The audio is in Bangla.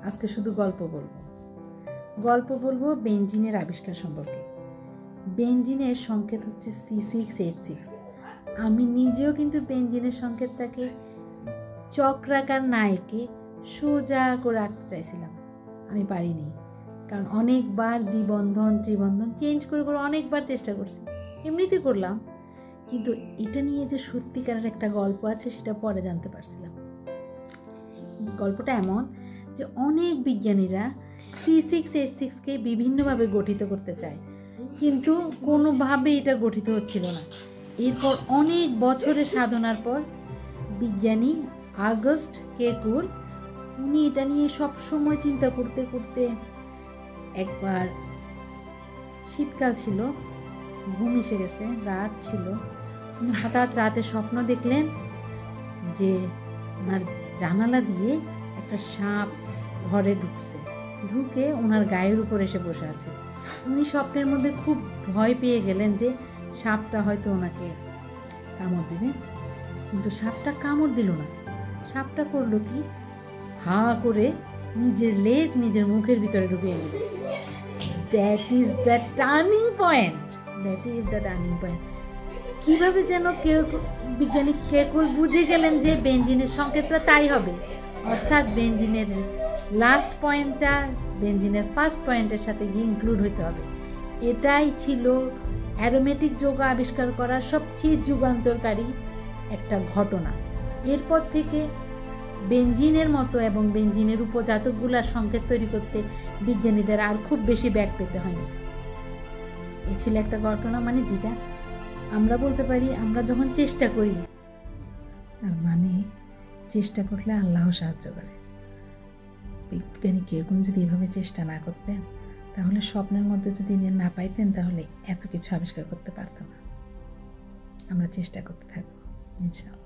আজকে শুধু গল্প বলবো বেঞ্জিনের আবিষ্কার সম্পর্কে। বেঞ্জিনের সংকেত হচ্ছে C6H6। আমি নিজেও কিন্তু বেঞ্জিনের সংকেতটাকে চক্রাকার নায়কে সোজা করে আঁকতে চাইছিলাম, আমি পারিনি। কারণ অনেকবার দ্বিবন্ধন ত্রিবন্ধন চেঞ্জ করে অনেকবার চেষ্টা করছি, এমনিতে করলাম, কিন্তু এটা নিয়ে যে সত্যিকারের একটা গল্প আছে সেটা পরে জানতে পারছিলাম। গল্পটা এমন যে অনেক বিজ্ঞানীরা C6H6কে বিভিন্নভাবে গঠিত করতে চায়, কিন্তু কোনোভাবে এটা গঠিত হচ্ছিল না। এরপর অনেক বছরের সাধনার পর বিজ্ঞানী আগস্ট কেকুল উনি এটা নিয়ে সবসময় চিন্তা করতে করতে একবার শীতকাল ছিল, ঘুম এসে গেছে, রাত ছিল, হঠাৎ রাতে স্বপ্ন দেখলেন যে ওনার জানালা দিয়ে একটা সাপ ঘরে ঢুকে ওনার গায়ের উপর এসে বসে আছে। উনি স্বপ্নের মধ্যে খুব ভয় পেয়ে গেলেন যে সাপটা হয়তো ওনাকে কামড় দেবে, কিন্তু সাপটা কামড় দিল না। সাপটা করলো কি, হা করে নিজের লেজ নিজের মুখের ভিতরে ঢুকিয়ে নিল। That is the turning point. কীভাবে যেন বিজ্ঞানী কেকুল বুঝে গেলেন যে বেঞ্জিনের সংকেতটা তাই হবে, অর্থাৎ বেঞ্জিনের লাস্ট পয়েন্টটা বেঞ্জিনের ফার্স্ট পয়েন্টের সাথে গিয়ে ইনক্লুড হইতে হবে। এটাই ছিল অ্যারোমেটিক যৌগ আবিষ্কার করার সবচেয়ে যুগান্তরকারী একটা ঘটনা। এরপর থেকে বেঞ্জিনের মতো এবং বেঞ্জিনের উপজাতকগুলার সংকেত তৈরি করতে বিজ্ঞানীদের আর খুব বেশি ব্যাগ পেতে হয়নি। এ ছিল একটা ঘটনা, মানে যেটা আমরা বলতে পারি আমরা যখন চেষ্টা করি, তার মানে চেষ্টা করলে আল্লাহ সাহায্য করে। বিজ্ঞানী কেকুল যদি এভাবে চেষ্টা না করতেন, তাহলে স্বপ্নের মধ্যে যদি না পাইতেন, তাহলে এত কিছু আবিষ্কার করতে পারতো না। আমরা চেষ্টা করতে থাকবো ইনশাআল্লাহ।